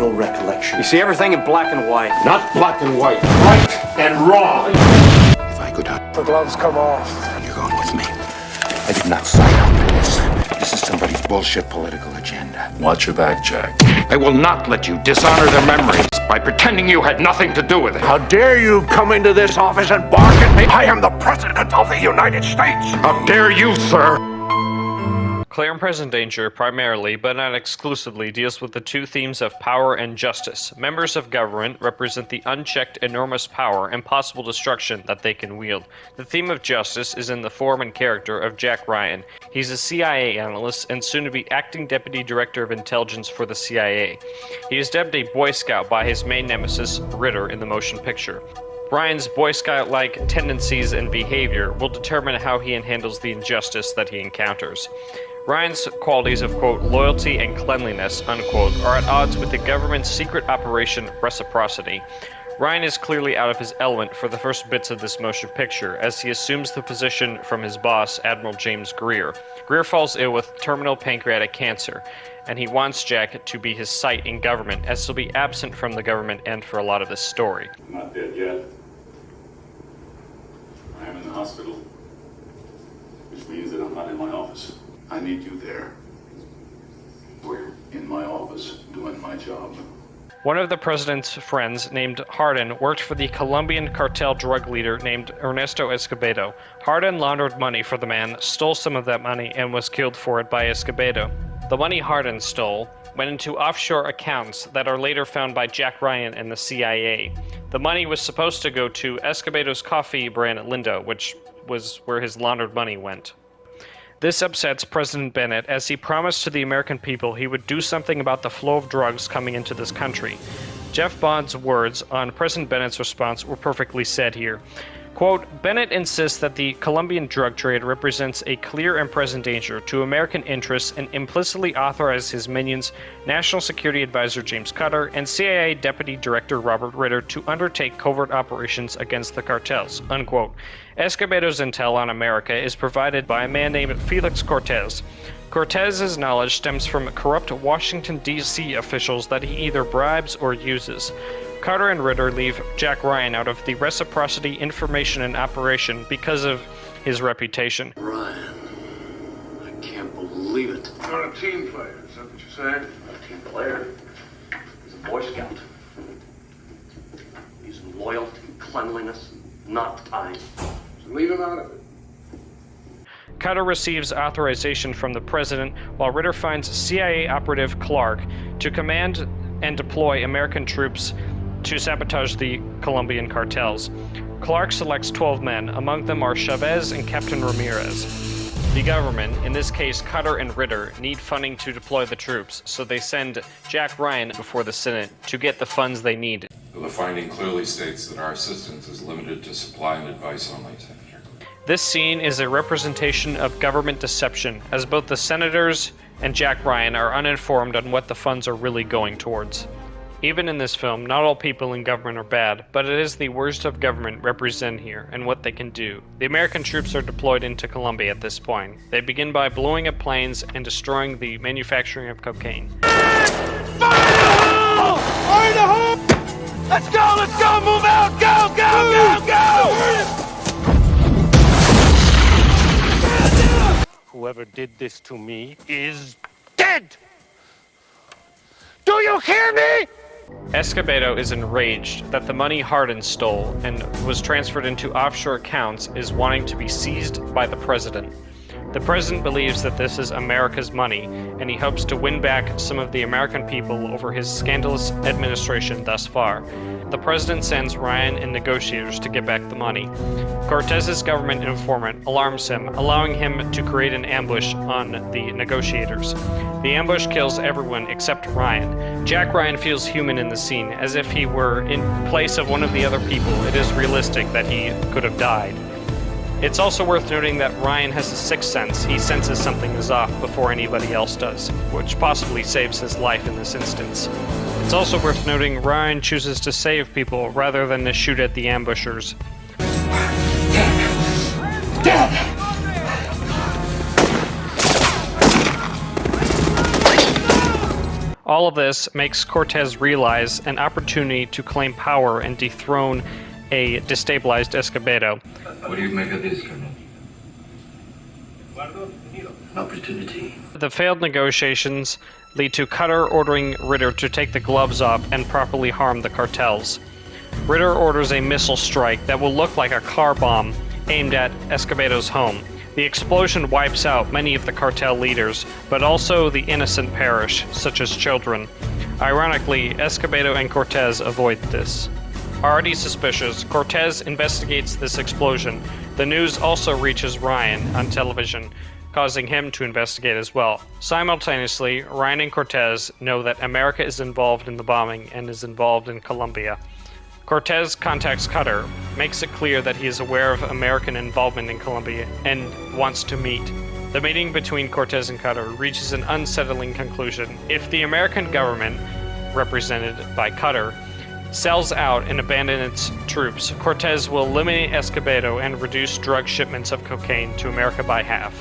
no recollection. You see everything in black and white. Not black and white, right and wrong. If I could have... The gloves come off. You're going with me. I did not sign up for this. This is somebody's bullshit political agenda. Watch your back, Jack. I will not let you dishonor their memories by pretending you had nothing to do with it. How dare you come into this office and bark at me? I am the President of the United States. How dare you, sir? Clear and Present Danger primarily, but not exclusively, deals with the two themes of power and justice. Members of government represent the unchecked enormous power and possible destruction that they can wield. The theme of justice is in the form and character of Jack Ryan. He's a CIA analyst and soon to be acting deputy director of intelligence for the CIA. He is dubbed a Boy Scout by his main nemesis, Ritter, in the motion picture. Ryan's Boy Scout-like tendencies and behavior will determine how he handles the injustice that he encounters. Ryan's qualities of, quote, loyalty and cleanliness, unquote, are at odds with the government's secret operation Reciprocity. Ryan is clearly out of his element for the first bits of this motion picture, as he assumes the position from his boss, Admiral James Greer. Greer falls ill with terminal pancreatic cancer, and he wants Jack to be his sight in government, as he'll be absent from the government end for a lot of this story. I'm not dead yet. I am in the hospital, which means that I'm not in my office. I need you there. We're in my office doing my job. One of the president's friends, named Hardin, worked for the Colombian cartel drug leader named Ernesto Escobedo. Hardin laundered money for the man, stole some of that money, and was killed for it by Escobedo. The money Hardin stole went into offshore accounts that are later found by Jack Ryan and the CIA. The money was supposed to go to Escobedo's coffee brand Lindo, which was where his laundered money went. This upsets President Bennett, as he promised to the American people he would do something about the flow of drugs coming into this country. Jeff Bond's words on President Bennett's response were perfectly said here. Quote, Bennett insists that the Colombian drug trade represents a clear and present danger to American interests and implicitly authorizes his minions, National Security Advisor James Copter, and CIA Deputy Director Robert Ritter to undertake covert operations against the cartels, unquote. Escobedo's intel on America is provided by a man named Felix Cortez. Cortez's knowledge stems from corrupt Washington, D.C. officials that he either bribes or uses. Copter and Ritter leave Jack Ryan out of the Reciprocity information and operation because of his reputation. Ryan, I can't believe it. You're a team player, is that what you're saying? A team player. He's a Boy Scout. He's in loyalty, cleanliness, not time. So leave him out of it. Copter receives authorization from the president, while Ritter finds CIA operative Clark to command and deploy American troops to sabotage the Colombian cartels. Clark selects 12 men, among them are Chavez and Captain Ramirez. The government, in this case Copter and Ritter, need funding to deploy the troops, so they send Jack Ryan before the Senate to get the funds they need. The finding clearly states that our assistance is limited to supply and advice only, Senator. This scene is a representation of government deception, as both the senators and Jack Ryan are uninformed on what the funds are really going towards. Even in this film, not all people in government are bad, but it is the worst of government represented here and what they can do. The American troops are deployed into Colombia at this point. They begin by blowing up planes and destroying the manufacturing of cocaine. Fire in the hole! Let's go, move out, go! Whoever did this to me is dead! Do you hear me? Escobedo is enraged that the money Hardin stole and was transferred into offshore accounts is wanting to be seized by the president. The president believes that this is America's money, and he hopes to win back some of the American people over his scandalous administration thus far. The president sends Ryan and negotiators to get back the money. Cortez's government informant alarms him, allowing him to create an ambush on the negotiators. The ambush kills everyone except Ryan. Jack Ryan feels human in the scene, as if he were in place of one of the other people. It is realistic that he could have died. It's also worth noting that Ryan has a sixth sense. He senses something is off before anybody else does, which possibly saves his life in this instance. It's also worth noting Ryan chooses to save people rather than to shoot at the ambushers. All of this makes Cortez realize an opportunity to claim power and dethrone a destabilized Escobedo. What do you make of this, Colonel? An opportunity. The failed negotiations lead to Copter ordering Ritter to take the gloves off and properly harm the cartels. Ritter orders a missile strike that will look like a car bomb aimed at Escobedo's home. The explosion wipes out many of the cartel leaders, but also the innocent perish, such as children. Ironically, Escobedo and Cortez avoid this. Already suspicious, Cortez investigates this explosion. The news also reaches Ryan on television, causing him to investigate as well. Simultaneously, Ryan and Cortez know that America is involved in the bombing and is involved in Colombia. Cortez contacts Copter, makes it clear that he is aware of American involvement in Colombia, and wants to meet. The meeting between Cortez and Copter reaches an unsettling conclusion. If the American government, represented by Copter, sells out and abandons its troops, Cortez will eliminate Escobedo and reduce drug shipments of cocaine to America by half.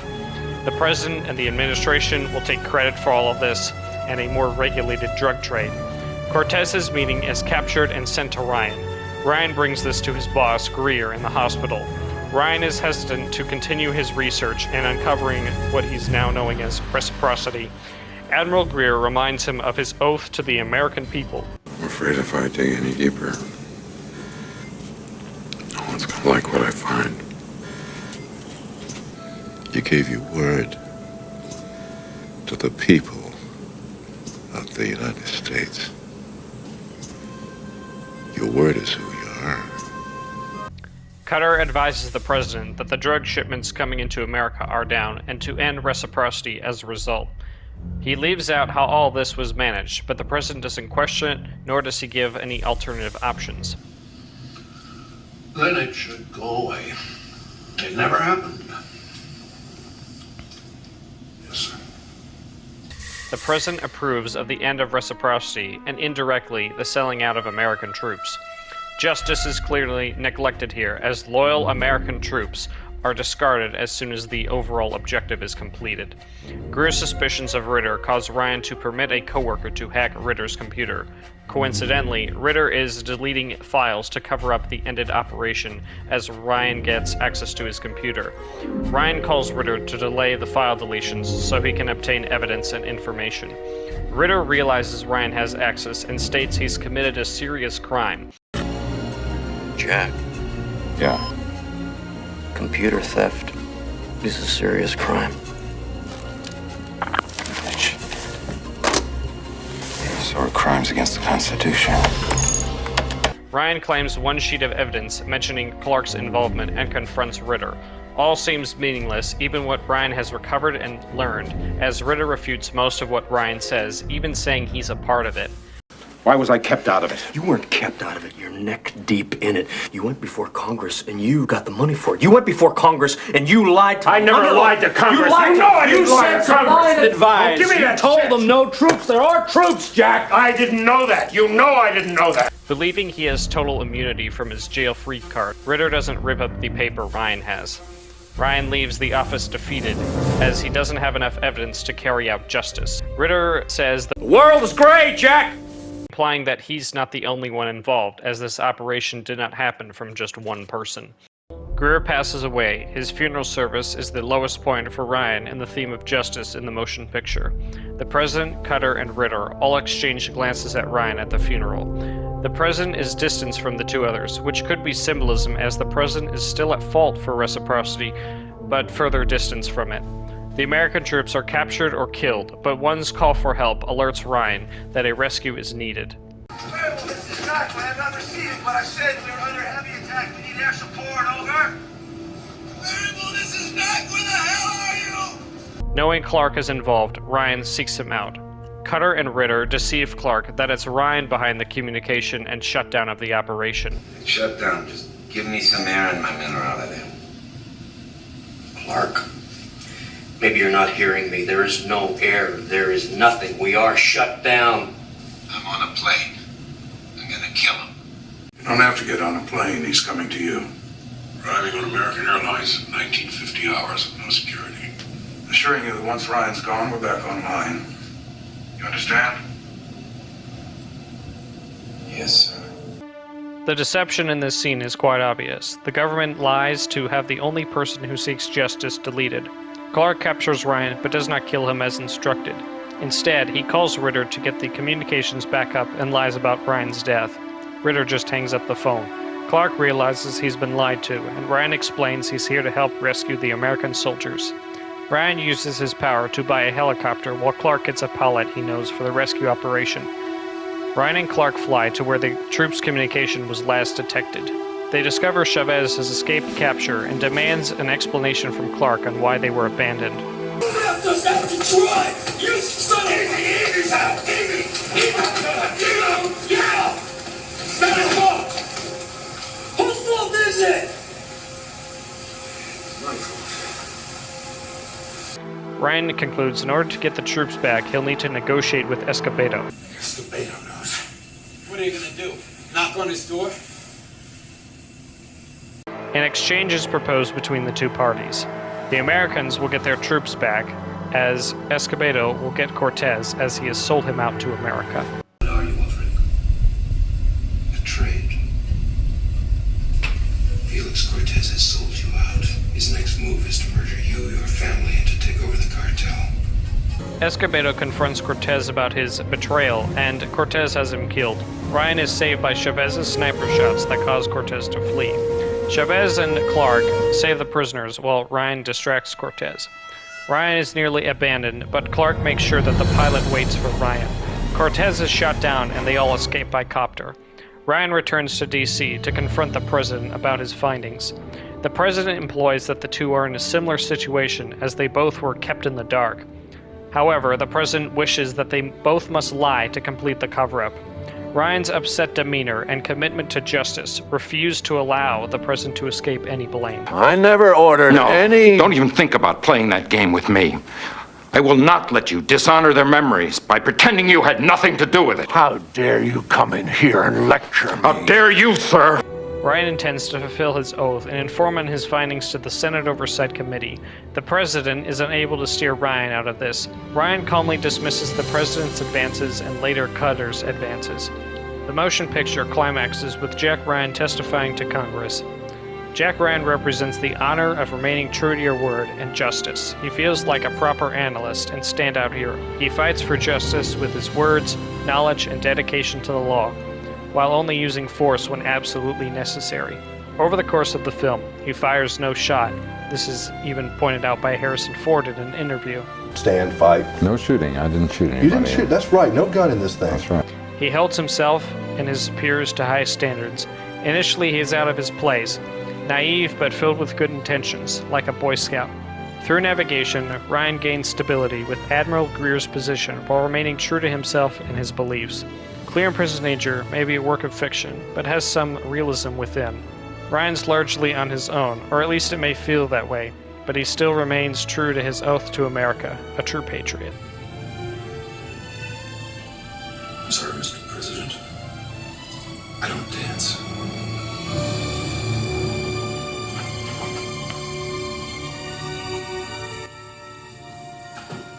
The president and the administration will take credit for all of this and a more regulated drug trade. Cortez's meeting is captured and sent to Ryan. Ryan brings this to his boss, Greer, in the hospital. Ryan is hesitant to continue his research in uncovering what he's now knowing as Reciprocity. Admiral Greer reminds him of his oath to the American people. I'm afraid if I dig any deeper, no one's gonna like what I find. You gave your word to the people of the United States. Your word is who you are. Copter advises the president that the drug shipments coming into America are down and to end reciprocity as a result. He leaves out how all this was managed, but the president doesn't question it, nor does he give any alternative options. Then it should go away. It never happened. Yes, sir. The president approves of the end of reciprocity and indirectly the selling out of American troops. Justice is clearly neglected here, as loyal American troops are discarded as soon as the overall objective is completed. Greer's suspicions of Ritter cause Ryan to permit a coworker to hack Ritter's computer. Coincidentally, Ritter is deleting files to cover up the ended operation as Ryan gets access to his computer. Ryan calls Ritter to delay the file deletions so he can obtain evidence and information. Ritter realizes Ryan has access and states he's committed a serious crime. Jack, Yeah. computer theft is a serious crime. So are crimes against the Constitution. Ryan claims one sheet of evidence mentioning Clark's involvement and confronts Ritter. All seems meaningless, even what Ryan has recovered and learned, as Ritter refutes most of what Ryan says, even saying he's a part of it. Why was I kept out of it? You weren't kept out of it. You're neck deep in it. You went before Congress and you got the money for it. You went before Congress and you lied to I never lied to Congress. You lied You know I didn't lie to said Congress. advised. Give me that told shit. them no troops. There are troops, Jack. I didn't know that. You know I didn't know that. Believing he has total immunity from his jail-free card, Ritter doesn't rip up the paper Ryan has. Ryan leaves the office defeated, as he doesn't have enough evidence to carry out justice. Ritter says the world is great, Jack. implying that he's not the only one involved, as this operation did not happen from just one person. Greer passes away. His funeral service is the lowest point for Ryan in the theme of justice in the motion picture. The president, Copter, and Ritter all exchange glances at Ryan at the funeral. The president is distanced from the two others, which could be symbolism, as the president is still at fault for reciprocity, but further distance from it. The American troops are captured or killed, but one's call for help alerts Ryan that a rescue is needed. This is Doc. I have not received what I said. We are under heavy attack. We need air support. Over. Variable, this is Doc. Where the hell are you? Knowing Clark is involved, Ryan seeks him out. Copter and Ritter deceive Clark that it's Ryan behind the communication and shutdown of the operation. Shut down. Just give me some air and my men are out of there. Clark, maybe you're not hearing me. There is no air. There is nothing. We are shut down. I'm on a plane. I'm gonna kill him. You don't have to get on a plane. He's coming to you. Arriving on American Airlines, 1950 hours, no security. Assuring you that once Ryan's gone, we're back online. You understand? The deception in this scene is quite obvious. The government lies to have the only person who seeks justice deleted. Clark captures Ryan, but does not kill him as instructed. Instead, he calls Ritter to get the communications back up and lies about Ryan's death. Ritter just hangs up the phone. Clark realizes he's been lied to, and Ryan explains he's here to help rescue the American soldiers. Ryan uses his power to buy a helicopter while Clark gets a pilot he knows for the rescue operation. Ryan and Clark fly to where the troops' communication was last detected. They discover Chavez has escaped capture and demands an explanation from Clark on why they were abandoned. You left us out to try! You son of a... Easy, Sal! Easy! Yeah! Not his fault! Whose fault is it? My fault. Ryan concludes in order to get the troops back, he'll need to negotiate with Escobedo. Escobedo knows. What are you gonna do? Knock on his door? An exchange is proposed between the two parties. The Americans will get their troops back, as Escobedo will get Cortez as he has sold him out to America. What are you offering? A trade. Felix Cortez has sold you out. His next move is to murder you, your family, and to take over the cartel. Escobedo confronts Cortez about his betrayal, and Cortez has him killed. Ryan is saved by Chavez's sniper shots that cause Cortez to flee. Chavez and Clark save the prisoners while Ryan distracts Cortez. Ryan is nearly abandoned, but Clark makes sure that the pilot waits for Ryan. Cortez is shot down and they all escape by copter. Ryan returns to DC to confront the president about his findings. The president implies that the two are in a similar situation as they both were kept in the dark. However, the president wishes that they both must lie to complete the cover-up. Ryan's upset demeanor and commitment to justice refuse to allow the president to escape any blame. I never ordered any... Don't even think about playing that game with me. I will not let you dishonor their memories by pretending you had nothing to do with it. How dare you come in here and lecture me? How dare you, sir? Ryan intends to fulfill his oath and inform on his findings to the Senate Oversight Committee. The president is unable to steer Ryan out of this. Ryan calmly dismisses the president's advances and later Cutter's advances. The motion picture climaxes with Jack Ryan testifying to Congress. Jack Ryan represents the honor of remaining true to your word and justice. He feels like a proper analyst and standout hero. He fights for justice with his words, knowledge, and dedication to the law, while only using force when absolutely necessary. Over the course of the film, he fires no shot. This is even pointed out by Harrison Ford in an interview. Stand, fight. No shooting. I didn't shoot anybody. You didn't shoot. That's right. No gun in this thing. That's right. He holds himself and his peers to high standards. Initially, he is out of his place, naive but filled with good intentions, like a Boy Scout. Through navigation, Ryan gains stability with Admiral Greer's position while remaining true to himself and his beliefs. Clear and Present Danger may be a work of fiction, but has some realism within. Ryan's largely on his own, or at least it may feel that way, but he still remains true to his oath to America, a true patriot. I'm sorry, Mr. President. I don't dance.